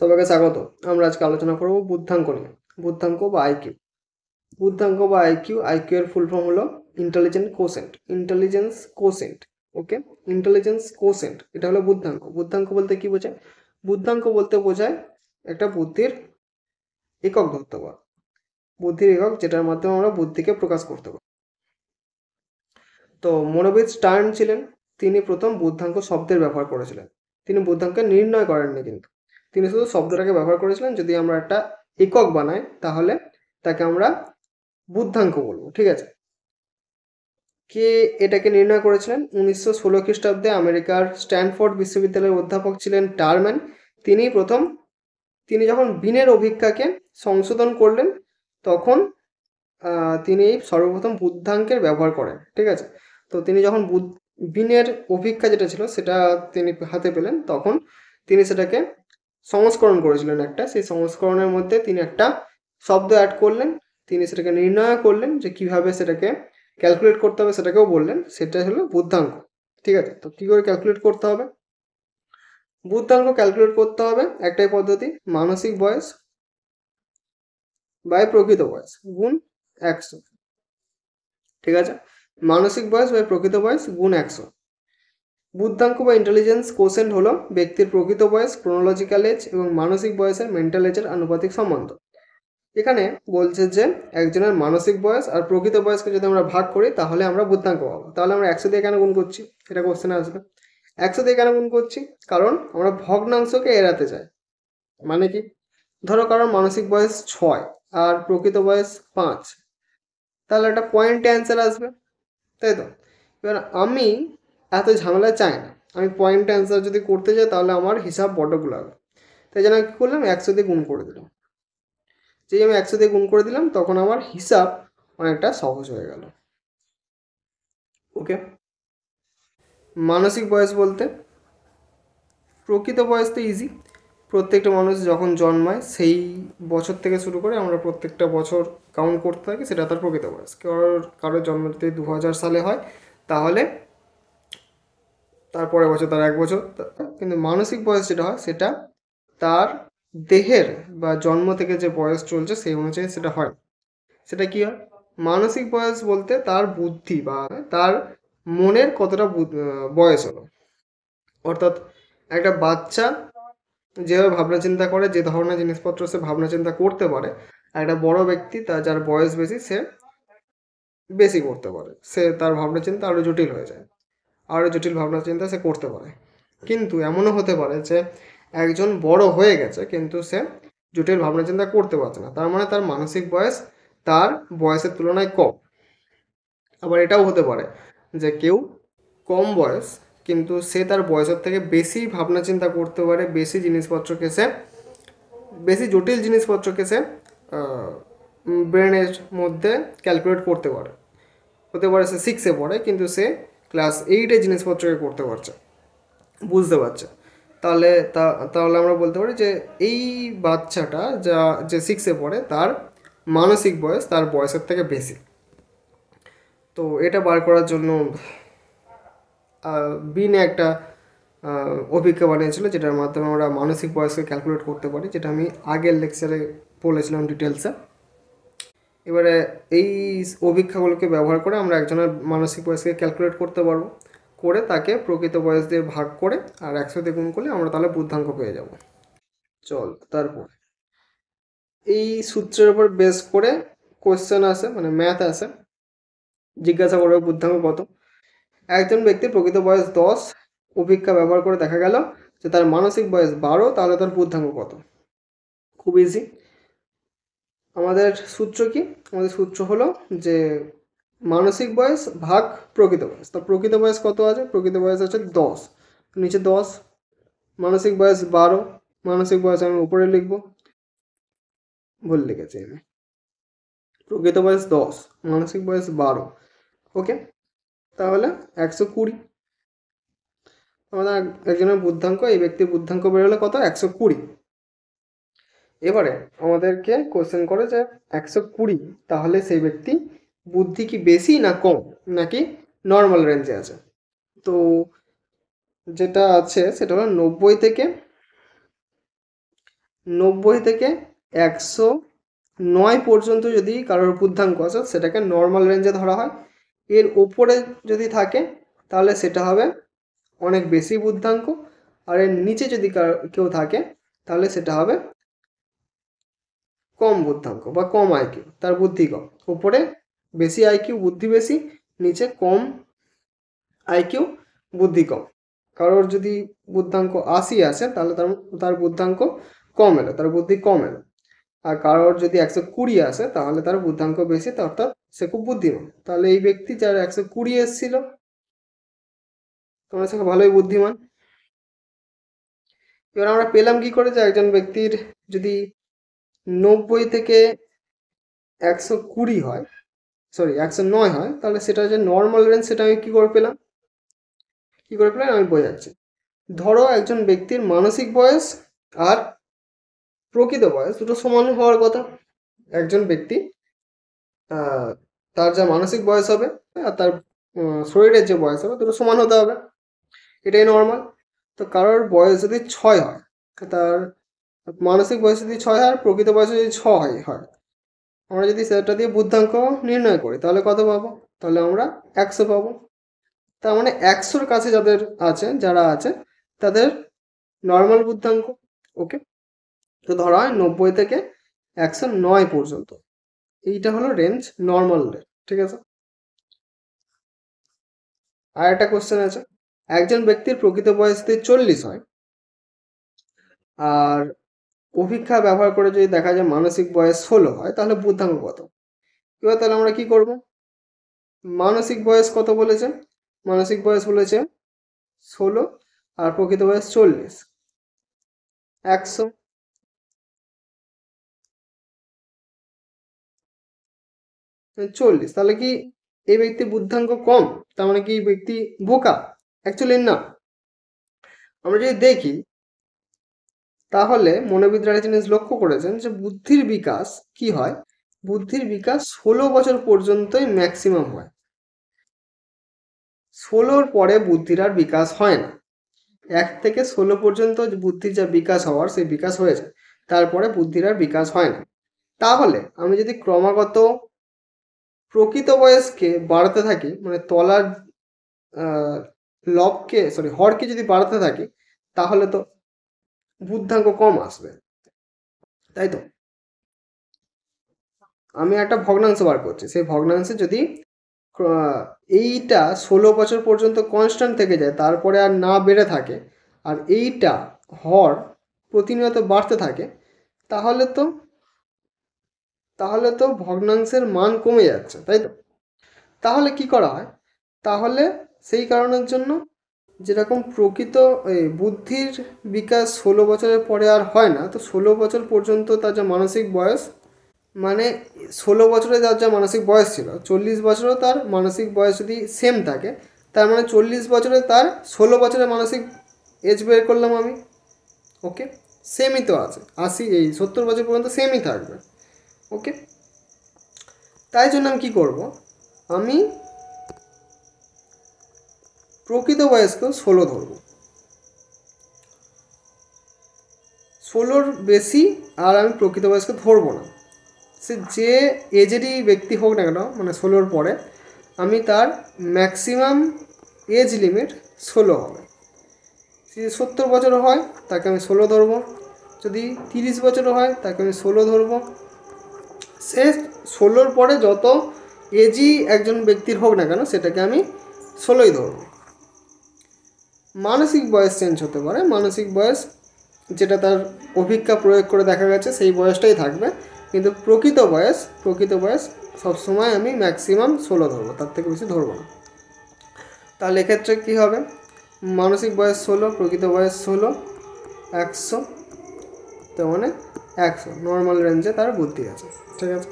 সবাইকে স্বাগত। আমরা আজকে আলোচনা করব বুদ্ধাঙ্ক নিয়ে। বুদ্ধাঙ্ক বা আইকিউ। বুদ্ধাঙ্ক বা আইকিউ, আইকিউ এর ফুল ফর্ম হলো ইন্টেলিজেন্ট কোসেন্ট, ইন্টেলিজেন্স কোসেন্ট। ওকে, ইন্টেলিজেন্স কোসেন্ট এটা হলো বুদ্ধাঙ্ক। বুদ্ধাঙ্ক বলতে কি বোঝায়? বুদ্ধাঙ্ক বলতে বোঝায় একটা বুদ্ধির একক ধরতে পারে, বুদ্ধির একক যেটার মাধ্যমে আমরা বুদ্ধিকে প্রকাশ করতে পারি। তো মনোবিদ স্টার্ন ছিলেন, তিনি প্রথম বুদ্ধাঙ্ক শব্দের ব্যবহার করেছিলেন। তিনি বুদ্ধাঙ্কের নির্ণয় করেননি, কিন্তু তিনি শুধু শব্দটাকে ব্যবহার করেছিলেন। যদি আমরা একটা একক বানাই তাহলে তাকে আমরা বুদ্ধাঙ্ক বলবো। ঠিক আছে, কে এটাকে নির্ণয় করেছিলেন? 1916 খ্রিস্টাব্দে আমেরিকার স্ট্যানফোর্ড বিশ্ববিদ্যালয়ের অধ্যাপক ছিলেন টারম্যান। তিনি যখন বিনের অভিক্ষাকে সংশোধন করলেন তখন তিনি সর্বপ্রথম বুদ্ধাঙ্কের ব্যবহার করেন। ঠিক আছে, তো তিনি যখন বিনের অভিক্ষা যেটা ছিল সেটা তিনি হাতে পেলেন, তখন তিনি সেটাকে সংস্করণ করেছিলেন একটা। সেই সংস্করণের মধ্যে তিনি একটা শব্দ অ্যাড করলেন, তিনি সেটাকে নির্ণয় করলেন যে কিভাবে সেটাকে ক্যালকুলেট করতে হবে, সেটাকেও বললেন। সেটা হলো বুদ্ধাঙ্ক। ঠিক আছে, তো কী করে ক্যালকুলেট করতে হবে? বুদ্ধাঙ্ক ক্যালকুলেট করতে হবে একটাই পদ্ধতি, মানসিক বয়স বাই প্রকৃত বয়স গুণ 100। ঠিক আছে, মানসিক বয়স বাই প্রকৃত বয়স গুণ 100। বুদ্ধাঙ্ক বা ইন্টেলিজেন্স কোসেন্ট হলো ব্যক্তির প্রকৃত বয়স, ক্রোনোলজিক্যাল এজ এবং মানসিক বয়সের মেন্টাল এজের আনুপাতিক সম্বন্ধ। এখানে বলছে যে একজনের মানসিক বয়স আর প্রকৃত বয়সকে যদি আমরা ভাগ করি তাহলে আমরা বুদ্ধাঙ্ক পাবো। তাহলে আমরা 100 দিয়ে কেন গুণ করছি, এটা কোশ্চেনে আসবে। 100 দিয়ে কেন গুণ করছি? কারণ আমরা ভগ্নাংশকে এড়াতে চাই। মানে কি, ধরো কারোর মানসিক বয়স 6 আর প্রকৃত বয়স 5, তাহলে একটা পয়েন্টে অ্যান্সার আসবে, তাই তো? এবার আমি এত ঝামেলা চাই না, আমি পয়েন্ট অ্যান্সার যদি করতে যাই তাহলে আমার হিসাব বড্ড গুলাবে। তাই জন্য কী করলাম, 100 দিয়ে গুণ করে দিলাম। যেই আমি 100 দিয়ে গুণ করে দিলাম তখন আমার হিসাব অনেকটা সহজ হয়ে গেল। ওকে, মানসিক বয়স বলতে প্রকৃত বয়স তো ইজি, প্রত্যেকটা মানুষ যখন জন্মায় সেই বছর থেকে শুরু করে আমরা প্রত্যেকটা বছর কাউন্ট করতে থাকি, সেটা তার প্রকৃত বয়স। কারোর জন্ম যদি 2000 সালে হয় তাহলে তারপরের বছর তার 1 বছর। কিন্তু মানসিক বয়স যেটা হয় সেটা তার দেহের বা জন্ম থেকে যে বয়স চলছে সেই অনুযায়ী সেটা হয়। সেটা কি হয়? মানসিক বয়স বলতে তার বুদ্ধি বা তার মনের কতটা বয়স হলো। অর্থাৎ একটা বাচ্চা যেভাবে ভাবনা চিন্তা করে, যে ধরনের জিনিসপত্র সে ভাবনা চিন্তা করতে পারে, একটা বড় ব্যক্তি তার যার বয়স বেশি সে বেশি করতে পারে, সে তার ভাবনা চিন্তা আরও জটিল হয়ে যায়, আরও জটিল ভাবনা চিন্তা সে করতে পারে। কিন্তু এমনও হতে পারে যে একজন বড় হয়ে গেছে কিন্তু সে জটিল ভাবনা চিন্তা করতে পারছে না, তার মানে তার মানসিক বয়স তার বয়সের তুলনায় কম। আবার এটাও হতে পারে যে কেউ কম বয়স কিন্তু সে তার বয়সের থেকে বেশি ভাবনা চিন্তা করতে পারে, বেশি জিনিসপত্রকে সে, বেশি জটিল জিনিসপত্রকে সে ব্রেনের মধ্যে ক্যালকুলেট করতে পারে। হতে পারে সে 6-এ পড়ে কিন্তু সে ক্লাস 8-এ জিনিসপত্রকে করতে পারছে, বুঝতে পারছে। তাহলে তাহলে আমরা বলতে পারি যে এই বাচ্চাটা যে 6-এ পড়ে তার মানসিক বয়স তার বয়সের থেকে বেশি। তো এটা বার করার জন্য বিনে একটা অভিজ্ঞতা বানিয়েছিল, যেটার মাধ্যমে আমরা মানসিক বয়সকে ক্যালকুলেট করতে পারি, যেটা আমি আগের লেকচারে বলেছিলাম ডিটেলসে। এবারে এই অভিক্ষাগুলোকে ব্যবহার করে আমরা একজনের মানসিক বয়সকে ক্যালকুলেট করতে পারবো, করে তাকে প্রকৃত বয়স দিয়ে ভাগ করে আর 100 দিয়ে গুণ করলে আমরা তাহলে বুদ্ধাঙ্ক পেয়ে যাব। চল, তারপর এই সূত্রের উপর বেস করে কোশ্চেন আসে, মানে ম্যাথ আসে, জিজ্ঞাসা করবে বুদ্ধাঙ্ক কত। একজন ব্যক্তির প্রকৃত বয়স 10, অভিক্ষা ব্যবহার করে দেখা গেল যে তার মানসিক বয়স 12, তাহলে তার বুদ্ধাঙ্ক কত? খুব ইজি। আমাদের সূত্র কি? আমাদের সূত্র হলো যে মানসিক বয়স ভাগ প্রকৃত বয়স। তো প্রকৃত বয়স কত আছে? প্রকৃত বয়স আছে 10, নিচে 10, মানসিক বয়স 12, মানসিক বয়স আমি উপরে লিখবো, ভুল লিখেছি আমি। প্রকৃত বয়স 10, মানসিক বয়স 12। ওকে, তাহলে 120। আমাদের একজনের বুদ্ধাঙ্ক, এই ব্যক্তির বুদ্ধাঙ্ক বেরোলে কত? 120। এবারে আমাদেরকে কোশ্চেন করে যে 120, তাহলে সেই ব্যক্তি বুদ্ধি কি বেশি না কম, নাকি নর্মাল রেঞ্জে আছে? তো যেটা আছে সেটা হলো 90 থেকে 90 থেকে 109 পর্যন্ত যদি কারোর বুদ্ধাঙ্ক আসে সেটাকে নর্মাল রেঞ্জে ধরা হয়। এর ওপরে যদি থাকে তাহলে সেটা হবে অনেক বেশি বুদ্ধাঙ্ক, আর এর নিচে যদি কেউ থাকে তাহলে সেটা হবে কম বুদ্ধাঙ্ক বা কম আইকিউ, তার বুদ্ধি কম। উপরে বেশি আইকিউ বুদ্ধি বেশি, নিচে কম আইকিউ বুদ্ধি কম। কারোর যদি বুদ্ধাঙ্ক 80 আসে তাহলে তার বুদ্ধাঙ্ক কম এলো, তার বুদ্ধি কম এলো। আর কারোর যদি 120 আসে তাহলে তার বুদ্ধাঙ্ক বেশি, অর্থাৎ সে খুব বুদ্ধিমান। তাহলে এই ব্যক্তি যার 120 এসেছিল তোমরা সে ভালোই বুদ্ধিমান। এবার আমরা পেলাম কি করে যে একজন ব্যক্তির যদি 90 থেকে 120 হয়, সরি 109 হয়, তাহলে সেটা যে নর্মাল রেঞ্জ সেটা আমি কি করে পেলাম আমি বোঝাচ্ছি। ধরো একজন ব্যক্তির মানসিক বয়স আর প্রকৃত বয়স দুটো সমান হওয়ার কথা। একজন ব্যক্তি তার যা মানসিক বয়স হবে আর তার শরীরের যে বয়স হবে দুটো সমান হতে হবে, এটাই নর্মাল। তো কারোর বয়স যদি 6 হয়, তার মানসিক বয়স যদি 6 হয় আর প্রকৃত বয়স যদি 6 হয়, আমরা যদি সেটা দিয়ে বুদ্ধাঙ্ক নির্ণয় করি তাহলে কত পাবো? তাহলে আমরা 100 পাবো। তার মানে 100-র কাছে যারা আছে তাদের নর্মাল বুদ্ধাঙ্ক। ওকে, তো ধরা হয় 90 থেকে 109 পর্যন্ত, এইটা হলো রেঞ্জ, নর্মাল রেঞ্জ। ঠিক আছে, আর একটা কোশ্চেন আছে, একজন ব্যক্তির প্রকৃত বয়স যদি 40 হয় আর অভিক্ষা ব্যবহার করে যদি দেখা যায় মানসিক বয়স 16 হয় তাহলে বুদ্ধাঙ্ক কত? এবার তাহলে আমরা কি করব? মানসিক বয়স কত বলেছে? মানসিক বয়স বলেছে 16 আর প্রকৃত বয়স 40, 100। তাহলে কি এই ব্যক্তি বুদ্ধাঙ্ক কম? তার মানে কি এই ব্যক্তি বোকা? অ্যাকচুয়ালি না। আমরা যদি দেখি তাহলে মনোবিদরা একটা জিনিস লক্ষ্য করেছেন যে বুদ্ধির বিকাশ কি হয়, বুদ্ধির বিকাশ 16 বছর পর্যন্তই ম্যাক্সিমাম হয়। 16-র পরে বুদ্ধির আর বিকাশ হয় না। 1 থেকে 16 পর্যন্ত বুদ্ধির যা বিকাশ হওয়ার সেই বিকাশ হয়ে যায়, তারপরে বুদ্ধির আর বিকাশ হয় না। তাহলে আমি যদি ক্রমাগত প্রকৃত বয়সকে বাড়াতে থাকি, মানে তলার হরকে যদি বাড়াতে থাকি তাহলে তো বুদ্ধাঙ্ক কম আসবে, তাই তো? আমি একটা ভগ্নাংশ বার করছি, সেই ভগ্নাংশে যদি এইটা 16 বছর পর্যন্ত কনস্ট্যান্ট থেকে যায় তারপরে আর না বেড়ে থাকে, আর এইটা হর প্রতিনিয়ত বাড়তে থাকে, তাহলে তো ভগ্নাংশের মান কমে যাচ্ছে, তাই তো? তাহলে কি করা হয়? তাহলে সেই কারণের জন্য যেরকম প্রকৃত বুদ্ধির বিকাশ 16 বছরের পরে আর হয় না, তো 16 বছর পর্যন্ত তার যা মানসিক বয়স, মানে 16 বছরে তার যা মানসিক বয়স ছিল 40 বছরেও তার মানসিক বয়স যদি সেম থাকে, তার মানে 40 বছরে তার 16 বছরের মানসিক এজ বের করলাম আমি। ওকে, সেমই তো আছে, 70 বছর পর্যন্ত সেমই থাকবে। ওকে, তাই জন্য আমি কী করব, আমি প্রকৃত বয়সকেও 16 ধরব, 16-র বেশি আর আমি প্রকৃত বয়সকে ধরবো না। সে যে এজেরই ব্যক্তি হোক না কেন, মানে 16-র পরে আমি তার ম্যাক্সিমাম এজ লিমিট 16 হবে। যদি 70 বছর হয় তাকে আমি 16 ধরবো, যদি 30 বছর হয় তাকে আমি 16 ধরবো। সে 16-র পরে যত এজই একজন ব্যক্তির হোক না কেন সেটাকে আমি 16ই ধরবো। মানসিক বয়স চেঞ্জ হতে পারে, মানসিক বয়স যেটা তার অভিজ্ঞতা প্রয়োগ করে দেখা গেছে সেই বয়সটাই থাকবে, কিন্তু প্রকৃত বয়স সবসময় আমি ম্যাক্সিমাম 16 ধরবো, তার থেকে বেশি ধরবো না। তাহলে এক্ষেত্রে কী হবে, মানসিক বয়স 16, প্রকৃত বয়স 16, 100, তার মানে 100 নর্মাল রেঞ্জে তার বুদ্ধি আছে। ঠিক আছে।